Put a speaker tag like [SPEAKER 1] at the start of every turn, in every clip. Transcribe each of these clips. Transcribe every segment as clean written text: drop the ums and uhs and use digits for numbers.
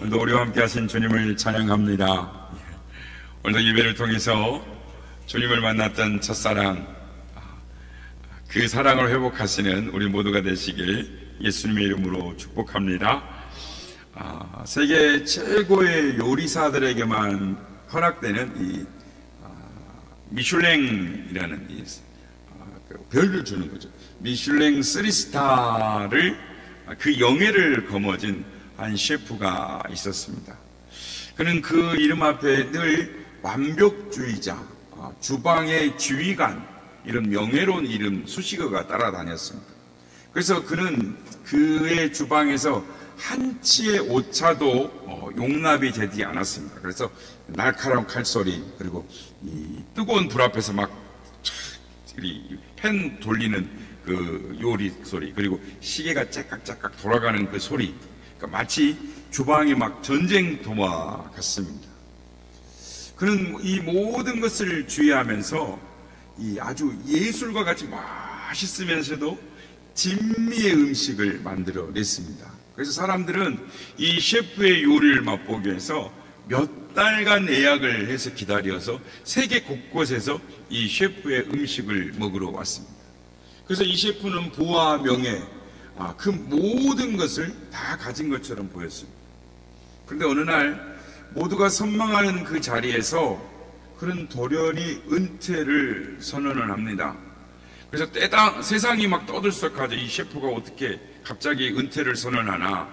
[SPEAKER 1] 오늘도 우리와 함께 하신 주님을 찬양합니다. 오늘도 예배를 통해서 주님을 만났던 첫사랑, 그 사랑을 회복하시는 우리 모두가 되시길 예수님의 이름으로 축복합니다. 세계 최고의 요리사들에게만 허락되는 이 미슐랭이라는 별을 주는 거죠. 미슐랭 3스타를 그 영예를 거머쥔 한 셰프가 있었습니다. 그는 그 이름 앞에 늘 완벽주의자, 주방의 지휘관, 이런 명예로운 이름 수식어가 따라다녔습니다. 그래서 그는 그의 주방에서 한치의 오차도 용납이 되지 않았습니다. 그래서 날카로운 칼소리, 그리고 이 뜨거운 불 앞에서 막 팬 돌리는 그 요리 소리, 그리고 시계가 째깍째깍 돌아가는 그 소리, 그러니까 마치 주방이 막 전쟁터와 같습니다. 그는 이 모든 것을 주의하면서 이 아주 예술과 같이 맛있으면서도 진미의 음식을 만들어냈습니다. 그래서 사람들은 이 셰프의 요리를 맛보기 위해서 몇 달간 예약을 해서 기다려서 세계 곳곳에서 이 셰프의 음식을 먹으러 왔습니다. 그래서 이 셰프는 부와 명예, 그 모든 것을 다 가진 것처럼 보였습니다. 그런데 어느 날 모두가 선망하는 그 자리에서 그는 돌연히 은퇴를 선언을 합니다. 그래서 세상이 막 떠들썩하죠. 이 셰프가 어떻게 갑자기 은퇴를 선언하나.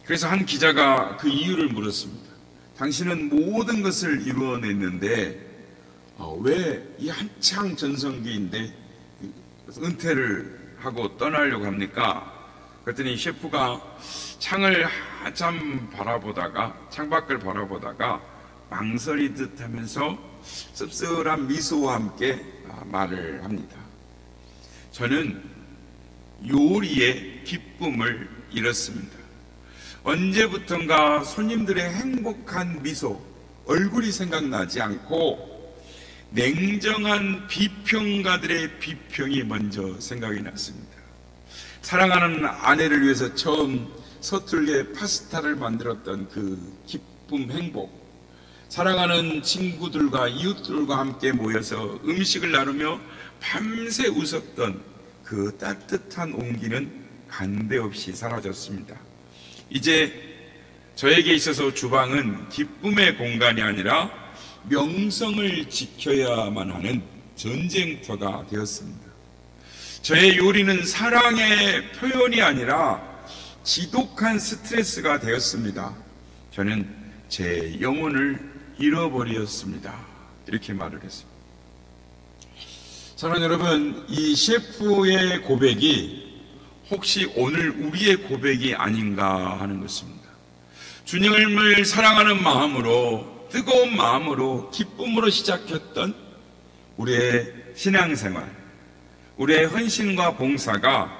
[SPEAKER 1] 그래서 한 기자가 그 이유를 물었습니다. 당신은 모든 것을 이루어냈는데 왜 이 한창 전성기인데 은퇴를 하고 떠나려고 합니까? 그랬더니 셰프가 창을 한참 바라보다가, 창밖을 바라보다가 망설이듯 하면서 씁쓸한 미소와 함께 말을 합니다. 저는 요리의 기쁨을 잃었습니다. 언제부턴가 손님들의 행복한 미소, 얼굴이 생각나지 않고 냉정한 비평가들의 비평이 먼저 생각이 났습니다. 사랑하는 아내를 위해서 처음 서툴게 파스타를 만들었던 그 기쁨, 행복, 사랑하는 친구들과 이웃들과 함께 모여서 음식을 나누며 밤새 웃었던 그 따뜻한 온기는 간데없이 사라졌습니다. 이제 저에게 있어서 주방은 기쁨의 공간이 아니라 명성을 지켜야만 하는 전쟁터가 되었습니다. 저의 요리는 사랑의 표현이 아니라 지독한 스트레스가 되었습니다. 저는 제 영혼을 잃어버렸습니다. 이렇게 말을 했습니다. 사랑하는 여러분, 이 셰프의 고백이 혹시 오늘 우리의 고백이 아닌가 하는 것입니다. 주님을 사랑하는 마음으로, 뜨거운 마음으로, 기쁨으로 시작했던 우리의 신앙생활, 우리의 헌신과 봉사가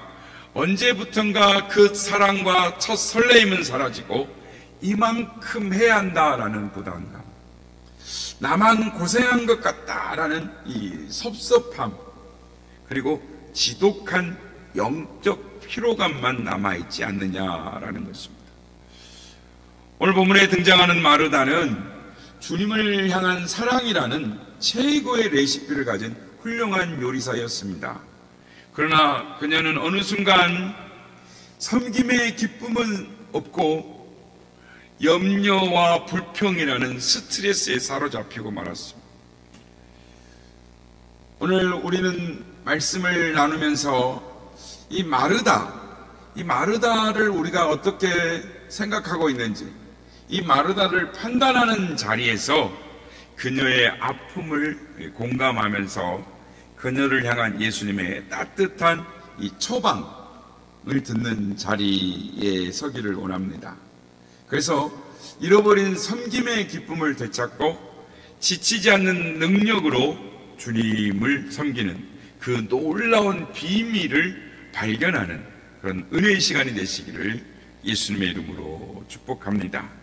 [SPEAKER 1] 언제부턴가 그 사랑과 첫 설레임은 사라지고 이만큼 해야 한다라는 부담감, 나만 고생한 것 같다라는 이 섭섭함, 그리고 지독한 영적 피로감만 남아있지 않느냐라는 것입니다. 오늘 본문에 등장하는 마르다는 주님을 향한 사랑이라는 최고의 레시피를 가진 훌륭한 요리사였습니다. 그러나 그녀는 어느 순간 섬김의 기쁨은 없고 염려와 불평이라는 스트레스에 사로잡히고 말았습니다. 오늘 우리는 말씀을 나누면서 이 마르다를 우리가 어떻게 생각하고 있는지, 이 마르다를 판단하는 자리에서 그녀의 아픔을 공감하면서 그녀를 향한 예수님의 따뜻한 이 처방을 듣는 자리에 서기를 원합니다. 그래서 잃어버린 섬김의 기쁨을 되찾고 지치지 않는 능력으로 주님을 섬기는 그 놀라운 비밀을 발견하는 그런 은혜의 시간이 되시기를 예수님의 이름으로 축복합니다.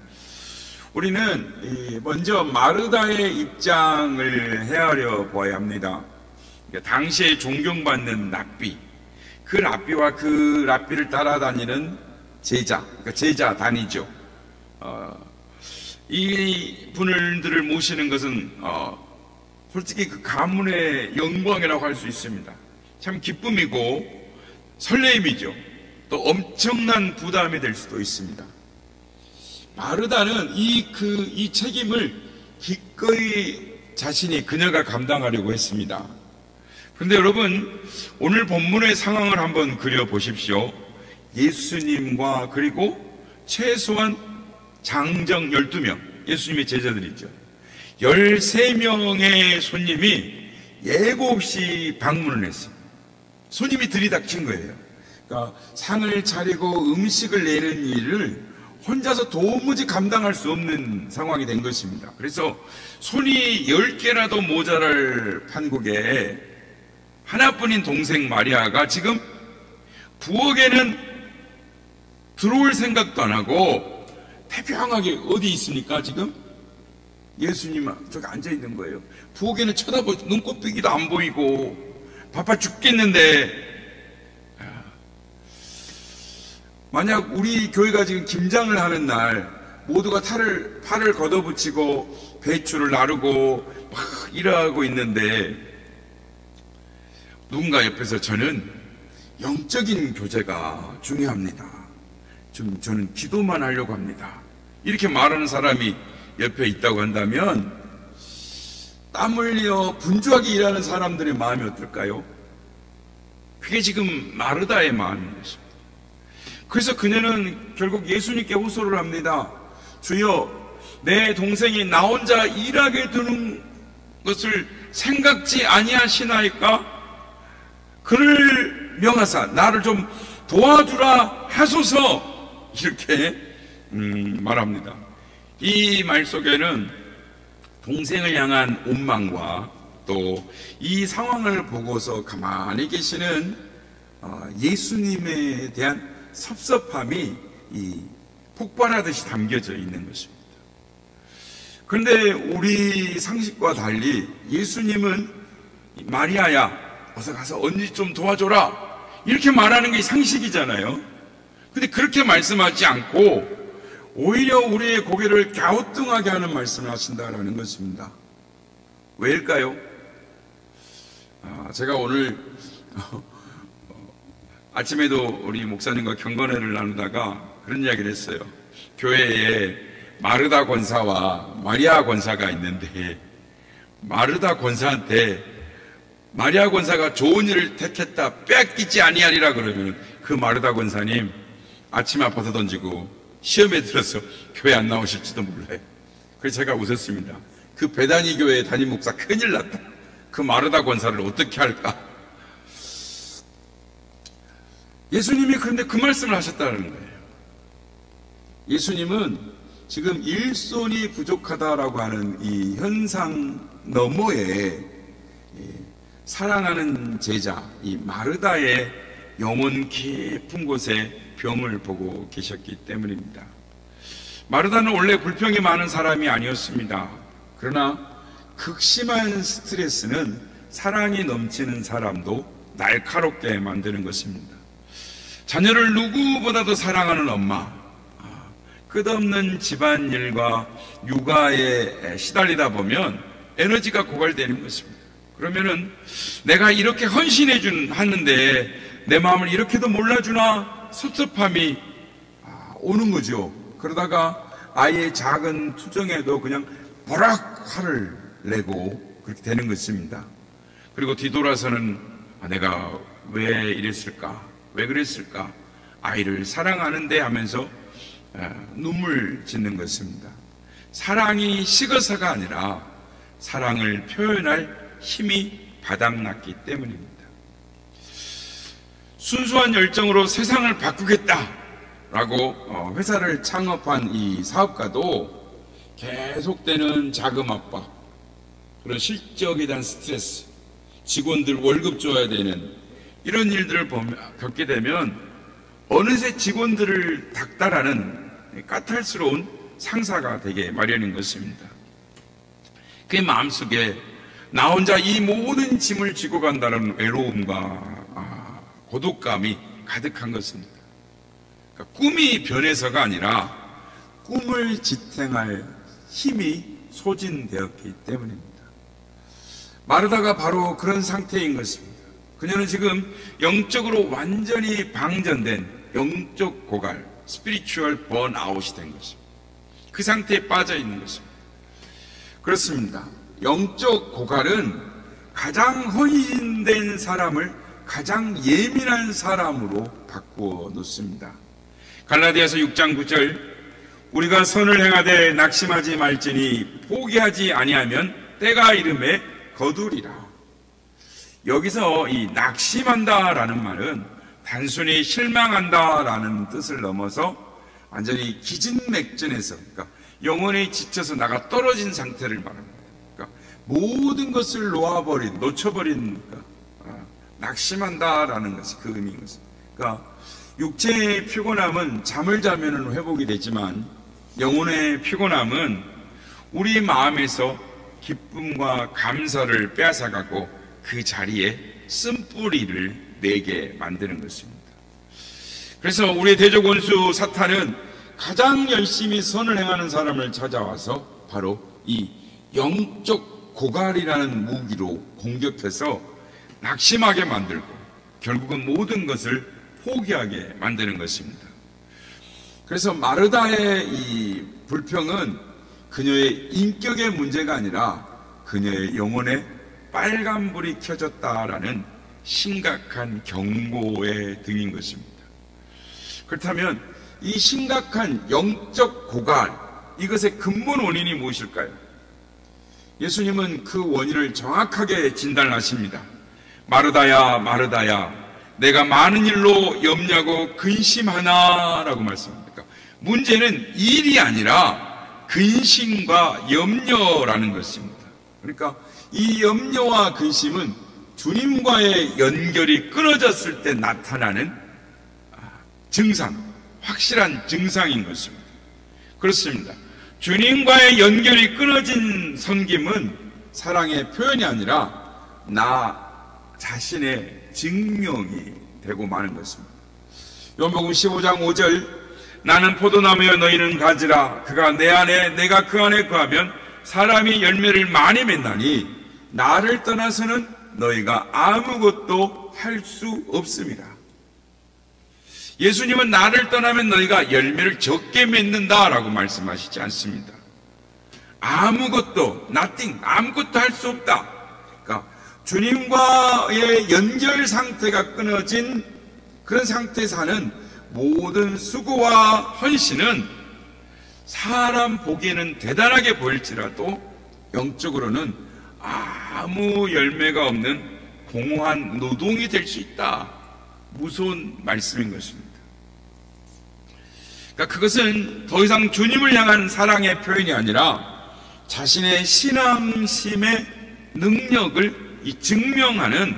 [SPEAKER 1] 우리는 먼저 마르다의 입장을 헤아려 보아야 합니다. 당시에 존경받는 랍비, 그 랍비와 그 랍비를 따라다니는 제자, 그러니까 제자 단위죠. 이 분들을 모시는 것은 솔직히 그 가문의 영광이라고 할 수 있습니다. 참 기쁨이고 설레임이죠. 또 엄청난 부담이 될 수도 있습니다. 마르다는 이 책임을 기꺼이 자신이 그녀가 감당하려고 했습니다. 그런데 여러분, 오늘 본문의 상황을 한번 그려보십시오. 예수님과 그리고 최소한 장정 12명, 예수님의 제자들이죠. 13명의 손님이 예고 없이 방문을 했습니다. 손님이 들이닥친 거예요. 그러니까 상을 차리고 음식을 내는 일을 혼자서 도무지 감당할 수 없는 상황이 된 것입니다. 그래서 손이 10개라도 모자랄 판국에 하나뿐인 동생 마리아가 지금 부엌에는 들어올 생각도 안 하고 태평하게 어디 있습니까? 지금 예수님 저기 앉아 있는 거예요. 부엌에는 쳐다보지 눈곱비기도 안 보이고 바빠 죽겠는데, 만약 우리 교회가 지금 김장을 하는 날 모두가 팔을 걷어붙이고 배추를 나르고 막 일하고 있는데 누군가 옆에서 저는 영적인 교제가 중요합니다. 저는 기도만 하려고 합니다. 이렇게 말하는 사람이 옆에 있다고 한다면 땀 흘려 분주하게 일하는 사람들의 마음이 어떨까요? 그게 지금 마르다의 마음인 것입니다. 그래서 그녀는 결국 예수님께 호소를 합니다. 주여, 내 동생이 나 혼자 일하게 두는 것을 생각지 아니하시나이까? 그를 명하사 나를 좀 도와주라 하소서, 이렇게 말합니다. 이 말 속에는 동생을 향한 원망과 또 이 상황을 보고서 가만히 계시는 예수님에 대한 섭섭함이 폭발하듯이 담겨져 있는 것입니다. 그런데 우리 상식과 달리 예수님은 마리아야, 어서 가서 언니 좀 도와줘라, 이렇게 말하는 게 상식이잖아요. 근데 그렇게 말씀하지 않고 오히려 우리의 고개를 갸우뚱하게 하는 말씀을 하신다는 것입니다. 왜일까요? 제가 오늘 아침에도 우리 목사님과 경건회를 나누다가 그런 이야기를 했어요. 교회에 마르다 권사와 마리아 권사가 있는데 마르다 권사한테 마리아 권사가 좋은 일을 택했다 빼앗기지 아니하리라 그러면 그 마르다 권사님 아침에 아파서 던지고 시험에 들어서 교회 안 나오실지도 몰라요. 그래서 제가 웃었습니다. 그 베다니 교회 담임 목사 큰일 났다. 그 마르다 권사를 어떻게 할까? 예수님이 그런데 그 말씀을 하셨다는 거예요. 예수님은 지금 일손이 부족하다라고 하는 이 현상 너머에 사랑하는 제자 이 마르다의 영혼 깊은 곳에 병을 보고 계셨기 때문입니다. 마르다는 원래 불평이 많은 사람이 아니었습니다. 그러나 극심한 스트레스는 사랑이 넘치는 사람도 날카롭게 만드는 것입니다. 자녀를 누구보다도 사랑하는 엄마, 끝없는 집안일과 육아에 시달리다 보면 에너지가 고갈되는 것입니다. 그러면은 내가 이렇게 하는데 내 마음을 이렇게도 몰라주나 섭섭함이 오는 거죠. 그러다가 아이의 작은 투정에도 그냥 버럭 화를 내고 그렇게 되는 것입니다. 그리고 뒤돌아서는 내가 왜 이랬을까? 왜 그랬을까? 아이를 사랑하는데 하면서 눈물 짓는 것입니다. 사랑이 식어서가 아니라 사랑을 표현할 힘이 바닥났기 때문입니다. 순수한 열정으로 세상을 바꾸겠다라고 회사를 창업한 이 사업가도 계속되는 자금 압박, 그런 실적에 대한 스트레스, 직원들 월급 줘야 되는 이런 일들을 겪게 되면 어느새 직원들을 닥달하는 까탈스러운 상사가 되게 마련인 것입니다. 그의 마음속에 나 혼자 이 모든 짐을 지고 간다는 외로움과 고독감이 가득한 것입니다. 그러니까 꿈이 변해서가 아니라 꿈을 지탱할 힘이 소진되었기 때문입니다. 마르다가 바로 그런 상태인 것입니다. 그녀는 지금 영적으로 완전히 방전된 영적 고갈, 스피리추얼 번아웃이 된 것입니다. 그 상태에 빠져 있는 것입니다. 그렇습니다. 영적 고갈은 가장 헌신된 사람을 가장 예민한 사람으로 바꾸어 놓습니다. 갈라디아서 6장 9절, 우리가 선을 행하되 낙심하지 말지니 포기하지 아니하면 때가 이름에 거두리라. 여기서 이 낙심한다라는 말은 단순히 실망한다라는 뜻을 넘어서 완전히 기진맥진해서, 그러니까 영혼이 지쳐서 나가 떨어진 상태를 말합니다. 그러니까 모든 것을 놓쳐버린, 낙심한다라는 것이 그 의미인 것입니다. 그러니까 육체의 피곤함은 잠을 자면 회복이 되지만 영혼의 피곤함은 우리 마음에서 기쁨과 감사를 빼앗아가고 그 자리에 쓴뿌리를 내게 만드는 것입니다. 그래서 우리의 대적 원수 사탄은 가장 열심히 선을 행하는 사람을 찾아와서 바로 이 영적 고갈이라는 무기로 공격해서 낙심하게 만들고 결국은 모든 것을 포기하게 만드는 것입니다. 그래서 마르다의 이 불평은 그녀의 인격의 문제가 아니라 그녀의 영혼에 빨간불이 켜졌다라는 심각한 경고의 등인 것입니다. 그렇다면 이 심각한 영적 고갈, 이것의 근본 원인이 무엇일까요? 예수님은 그 원인을 정확하게 진단하십니다. 마르다야, 마르다야, 내가 많은 일로 염려하고 근심하나라고 말씀합니다. 문제는 일이 아니라 근심과 염려라는 것입니다. 그러니까 이 염려와 근심은 주님과의 연결이 끊어졌을 때 나타나는 증상, 확실한 증상인 것입니다. 그렇습니다. 주님과의 연결이 끊어진 섬김은 사랑의 표현이 아니라 나 자신의 증명이 되고 마는 것입니다. 요한복음 15장 5절, 나는 포도나무여 너희는 가지라. 그가 내 안에 내가 그 안에 거하면 사람이 열매를 많이 맺나니 나를 떠나서는 너희가 아무것도 할 수 없습니다. 예수님은 나를 떠나면 너희가 열매를 적게 맺는다라고 말씀하시지 않습니다. 아무것도, nothing, 아무것도 할 수 없다. 그러니까 주님과의 연결 상태가 끊어진 그런 상태에서 하는 모든 수고와 헌신은 사람 보기에는 대단하게 보일지라도 영적으로는 아무 열매가 없는 공허한 노동이 될 수 있다. 무서운 말씀인 것입니다. 그러니까 그것은 더 이상 주님을 향한 사랑의 표현이 아니라 자신의 신앙심의 능력을 증명하는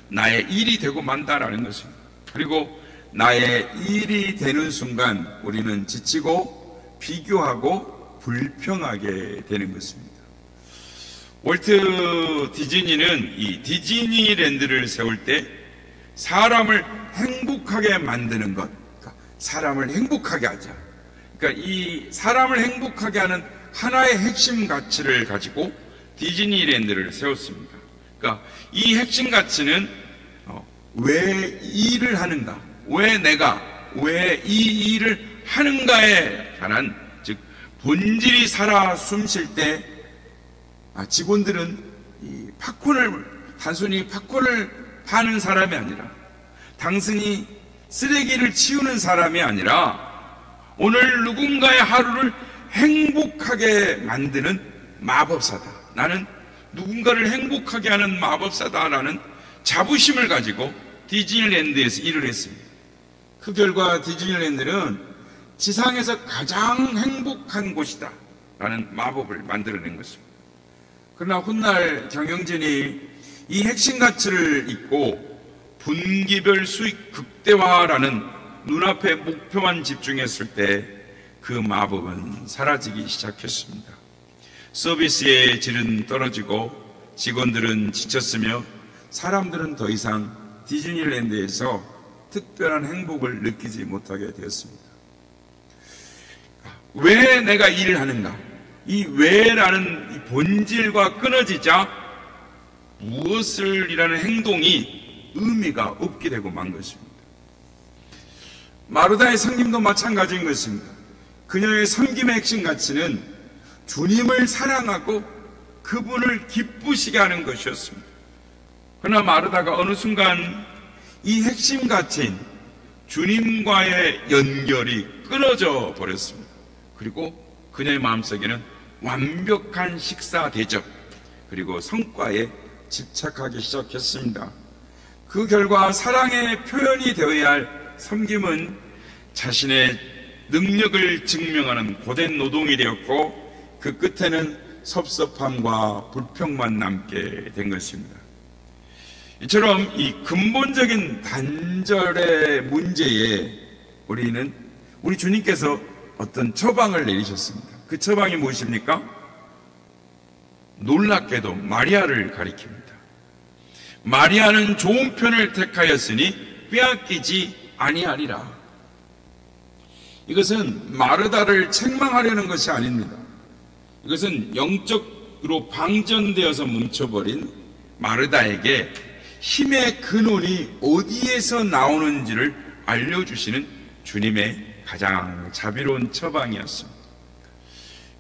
[SPEAKER 1] 나의 일이 되고 만다라는 것입니다. 그리고 나의 일이 되는 순간 우리는 지치고 비교하고 불평하게 되는 것입니다. 월트 디즈니는 이 디즈니랜드를 세울 때 사람을 행복하게 만드는 것, 그러니까 사람을 행복하게 하자. 그러니까 이 사람을 행복하게 하는 하나의 핵심 가치를 가지고 디즈니랜드를 세웠습니다. 그러니까 이 핵심 가치는 왜 이 일을 하는가, 왜 내가 왜 이 일을 하는가에 관한, 즉 본질이 살아 숨쉴 때 직원들은 이 단순히 팝콘을 파는 사람이 아니라, 단순히 쓰레기를 치우는 사람이 아니라 오늘 누군가의 하루를 행복하게 만드는 마법사다. 나는 누군가를 행복하게 하는 마법사다라는 자부심을 가지고 디즈니랜드에서 일을 했습니다. 그 결과 디즈니랜드는 지상에서 가장 행복한 곳이다 라는 마법을 만들어낸 것입니다. 그러나 훗날 경영진이 이 핵심 가치를 잊고 분기별 수익 극대화라는 눈앞의 목표만 집중했을 때 그 마법은 사라지기 시작했습니다. 서비스의 질은 떨어지고 직원들은 지쳤으며 사람들은 더 이상 디즈니랜드에서 특별한 행복을 느끼지 못하게 되었습니다. 왜 내가 일을 하는가? 이 왜라는 이 본질과 끊어지자 무엇을 이라는 행동이 의미가 없게 되고 만 것입니다. 마르다의 섬김도 마찬가지인 것입니다. 그녀의 섬김의 핵심 가치는 주님을 사랑하고 그분을 기쁘시게 하는 것이었습니다. 그러나 마르다가 어느 순간 이 핵심 가치인 주님과의 연결이 끊어져 버렸습니다. 그리고 그녀의 마음속에는 완벽한 식사 대접 그리고 성과에 집착하기 시작했습니다. 그 결과 사랑의 표현이 되어야 할 섬김은 자신의 능력을 증명하는 고된 노동이 되었고 그 끝에는 섭섭함과 불평만 남게 된 것입니다. 이처럼 이 근본적인 단절의 문제에 우리 주님께서 어떤 처방을 내리셨습니다. 그 처방이 무엇입니까? 놀랍게도 마리아를 가리킵니다. 마리아는 좋은 편을 택하였으니 빼앗기지 아니하리라. 이것은 마르다를 책망하려는 것이 아닙니다. 이것은 영적으로 방전되어서 뭉쳐버린 마르다에게 힘의 근원이 어디에서 나오는지를 알려주시는 주님의 가장 자비로운 처방이었습니다.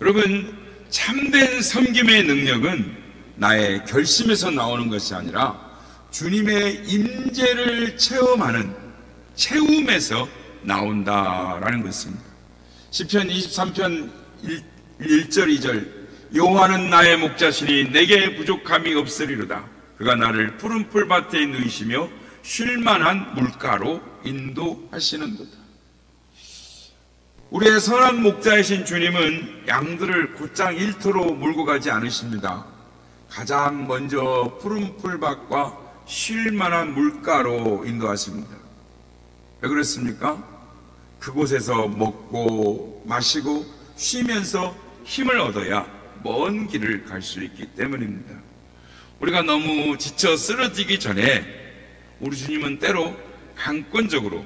[SPEAKER 1] 여러분, 참된 섬김의 능력은 나의 결심에서 나오는 것이 아니라 주님의 임재를 체험하는 체움에서 나온다라는 것입니다. 시편 23편 1절 2절 여호와는 나의 목자시니 내게 부족함이 없으리로다. 그가 나를 푸른 풀밭에 누이시며 쉴만한 물가로 인도하시는도다. 우리의 선한 목자이신 주님은 양들을 곧장 일터로 몰고 가지 않으십니다. 가장 먼저 푸른 풀밭과 쉴만한 물가로 인도하십니다. 왜 그렇습니까? 그곳에서 먹고 마시고 쉬면서 힘을 얻어야 먼 길을 갈 수 있기 때문입니다. 우리가 너무 지쳐 쓰러지기 전에 우리 주님은 때로 강권적으로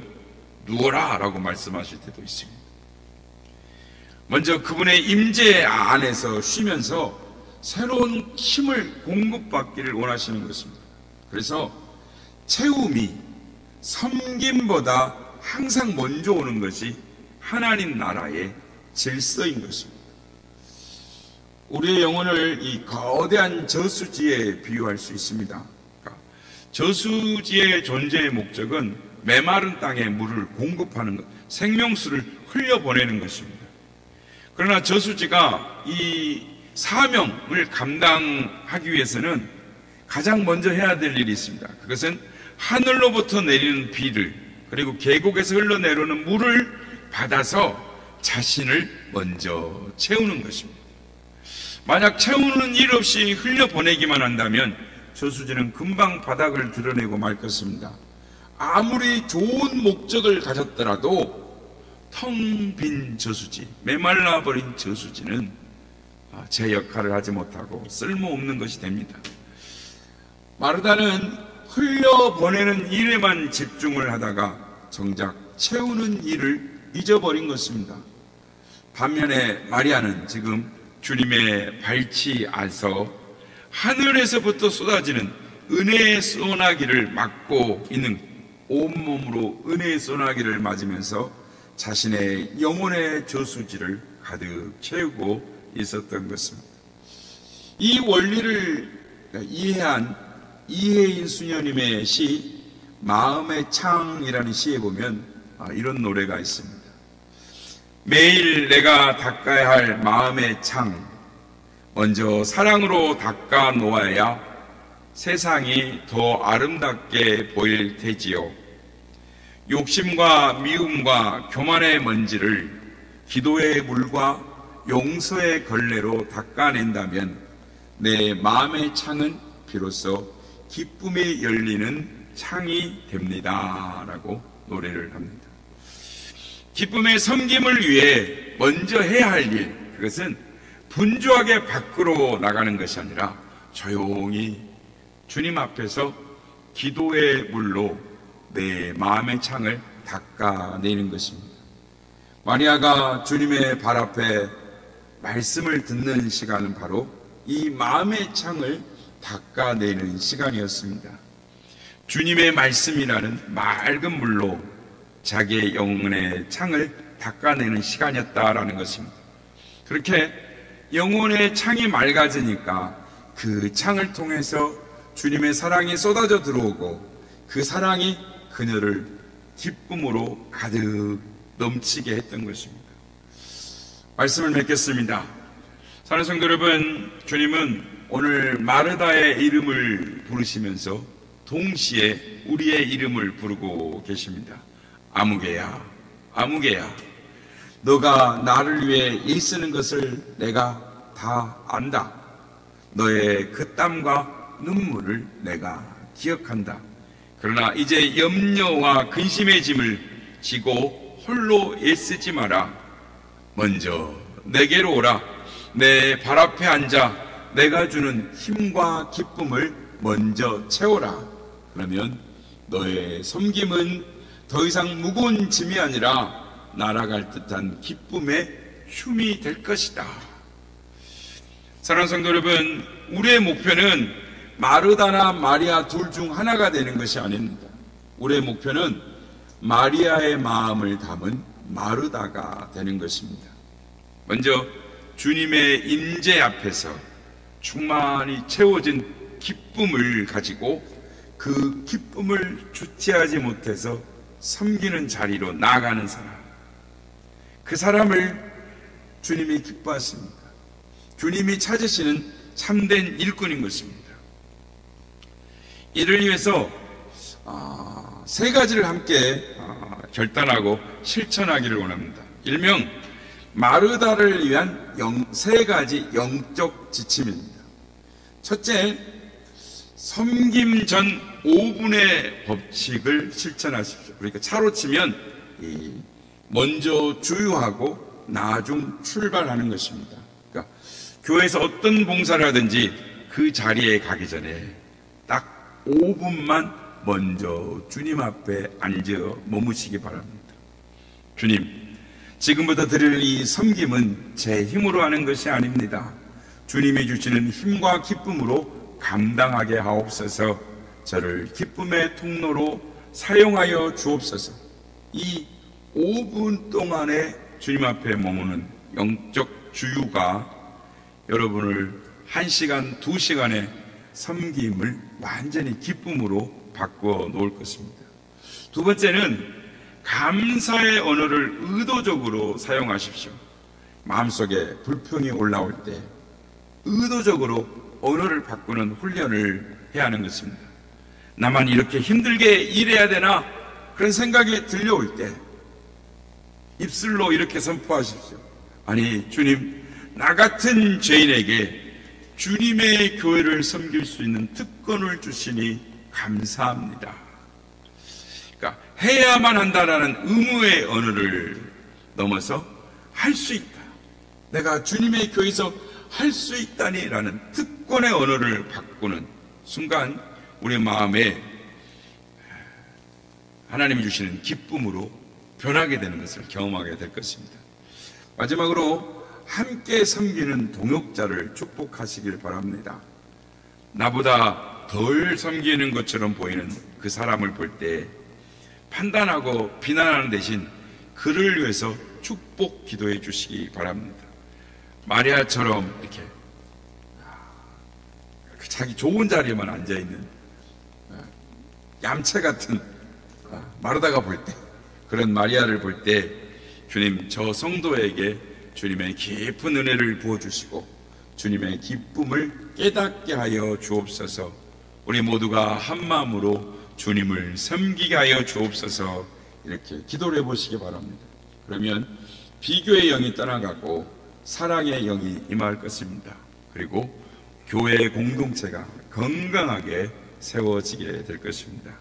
[SPEAKER 1] 누워라 라고 말씀하실 때도 있습니다. 먼저 그분의 임재 안에서 쉬면서 새로운 힘을 공급받기를 원하시는 것입니다. 그래서 채움이 섬김보다 항상 먼저 오는 것이 하나님 나라의 질서인 것입니다. 우리의 영혼을 이 거대한 저수지에 비유할 수 있습니다. 저수지의 존재의 목적은 메마른 땅에 물을 공급하는 것, 생명수를 흘려보내는 것입니다. 그러나 저수지가 이 사명을 감당하기 위해서는 가장 먼저 해야 될 일이 있습니다. 그것은 하늘로부터 내리는 비를 그리고 계곡에서 흘러내려오는 물을 받아서 자신을 먼저 채우는 것입니다. 만약 채우는 일 없이 흘려보내기만 한다면 저수지는 금방 바닥을 드러내고 말 것입니다. 아무리 좋은 목적을 가졌더라도 텅 빈 저수지, 메말라버린 저수지는 제 역할을 하지 못하고 쓸모없는 것이 됩니다. 마르다는 흘려보내는 일에만 집중을 하다가 정작 채우는 일을 잊어버린 것입니다. 반면에 마리아는 지금 주님의 발치 안에서 하늘에서부터 쏟아지는 은혜의 소나기를 맞고 있는 온몸으로 은혜의 소나기를 맞으면서 자신의 영혼의 저수지를 가득 채우고 있었던 것입니다. 이 원리를 이해한 이혜인 수녀님의 시 마음의 창이라는 시에 보면 이런 노래가 있습니다. 매일 내가 닦아야 할 마음의 창, 먼저 사랑으로 닦아 놓아야 세상이 더 아름답게 보일 테지요. 욕심과 미움과 교만의 먼지를 기도의 물과 용서의 걸레로 닦아낸다면 내 마음의 창은 비로소 기쁨이 열리는 창이 됩니다 라고 노래를 합니다. 기쁨의 섬김을 위해 먼저 해야 할 일, 그것은 분주하게 밖으로 나가는 것이 아니라 조용히 주님 앞에서 기도의 물로 내 마음의 창을 닦아내는 것입니다. 마리아가 주님의 발 앞에 말씀을 듣는 시간은 바로 이 마음의 창을 닦아내는 시간이었습니다. 주님의 말씀이라는 맑은 물로 자기의 영혼의 창을 닦아내는 시간이었다라는 것입니다. 그렇게 영혼의 창이 맑아지니까 그 창을 통해서 주님의 사랑이 쏟아져 들어오고 그 사랑이 그녀를 기쁨으로 가득 넘치게 했던 것입니다. 말씀을 맺겠습니다. 사랑하는 성도 여러분, 주님은 오늘 마르다의 이름을 부르시면서 동시에 우리의 이름을 부르고 계십니다. 아무개야, 아무개야, 너가 나를 위해 애쓰는 것을 내가 다 안다. 너의 그 땀과 눈물을 내가 기억한다. 그러나 이제 염려와 근심의 짐을 지고 홀로 애쓰지 마라. 먼저 내게로 오라. 내 발 앞에 앉아 내가 주는 힘과 기쁨을 먼저 채워라. 그러면 너의 섬김은 더 이상 무거운 짐이 아니라 날아갈 듯한 기쁨의 흉이 될 것이다. 사랑하는 성도 여러분, 우리의 목표는 마르다나 마리아 둘 중 하나가 되는 것이 아닙니다. 우리의 목표는 마리아의 마음을 담은 마르다가 되는 것입니다. 먼저 주님의 임재 앞에서 충만히 채워진 기쁨을 가지고 그 기쁨을 주체하지 못해서 섬기는 자리로 나아가는 사람, 그 사람을 주님이 기뻐하십니다. 주님이 찾으시는 참된 일꾼인 것입니다. 이를 위해서 세 가지를 함께 결단하고 실천하기를 원합니다. 일명 마르다를 위한 세 가지 영적 지침입니다. 첫째, 섬김 전 5분의 법칙을 실천하십시오. 그러니까 차로 치면 먼저 주유하고 나중 출발하는 것입니다. 그러니까 교회에서 어떤 봉사를 하든지 그 자리에 가기 전에 딱 5분만 먼저 주님 앞에 앉아 머무시기 바랍니다. 주님, 지금부터 드릴 이 섬김은 제 힘으로 하는 것이 아닙니다. 주님이 주시는 힘과 기쁨으로 감당하게 하옵소서. 저를 기쁨의 통로로 사용하여 주옵소서. 이 5분 동안에 주님 앞에 머무는 영적 주유가 여러분을 1시간, 2시간의 섬김을 완전히 기쁨으로 바꾸어 놓을 것입니다. 두 번째는 감사의 언어를 의도적으로 사용하십시오. 마음속에 불평이 올라올 때 의도적으로 언어를 바꾸는 훈련을 해야 하는 것입니다. 나만 이렇게 힘들게 일해야 되나? 그런 생각이 들려올 때 입술로 이렇게 선포하십시오. 아니, 주님, 나 같은 죄인에게 주님의 교회를 섬길 수 있는 특권을 주시니 감사합니다. 그러니까 해야만 한다라는 의무의 언어를 넘어서 할 수 있다. 내가 주님의 교회에서 할 수 있다니라는 특권의 언어를 바꾸는 순간 우리 마음에 하나님이 주시는 기쁨으로 변하게 되는 것을 경험하게 될 것입니다. 마지막으로 함께 섬기는 동역자를 축복하시길 바랍니다. 나보다 덜 섬기는 것처럼 보이는 그 사람을 볼 때 판단하고 비난하는 대신 그를 위해서 축복 기도해 주시기 바랍니다. 마리아처럼 이렇게 자기 좋은 자리에만 앉아있는 얌체 같은 마르다가 볼 때, 그런 마리아를 볼 때 주님, 저 성도에게 주님의 깊은 은혜를 부어주시고 주님의 기쁨을 깨닫게 하여 주옵소서. 우리 모두가 한 마음으로 주님을 섬기게 하여 주옵소서. 이렇게 기도를 해보시기 바랍니다. 그러면 비교의 영이 떠나가고 사랑의 영이 임할 것입니다. 그리고 교회의 공동체가 건강하게 세워지게 될 것입니다.